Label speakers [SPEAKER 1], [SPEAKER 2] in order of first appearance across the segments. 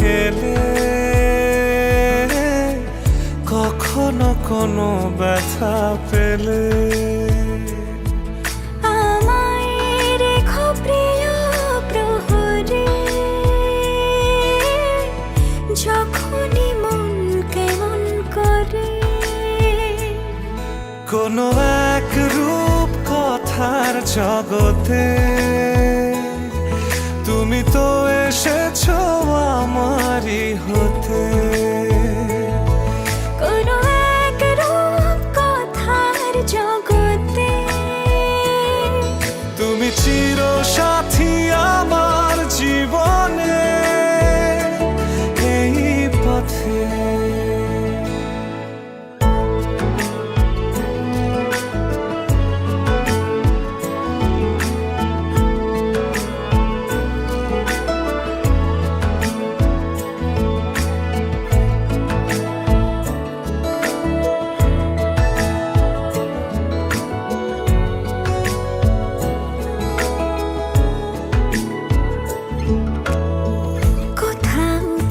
[SPEAKER 1] খেলে কখনো কোনো ব্যথা পেলে
[SPEAKER 2] আমায় রেখো প্রিয় প্রহরে, যখনই মন কেমন করে।
[SPEAKER 1] কোনো এক রূপ কথার জগতে তুমি তো এসেছো আমারই হতে।
[SPEAKER 2] কোনো এক রূপ কথার জগতে
[SPEAKER 1] তুমি চির সাথী আমার জীবনে এই পথে।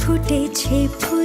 [SPEAKER 2] ফুটেছে ফুল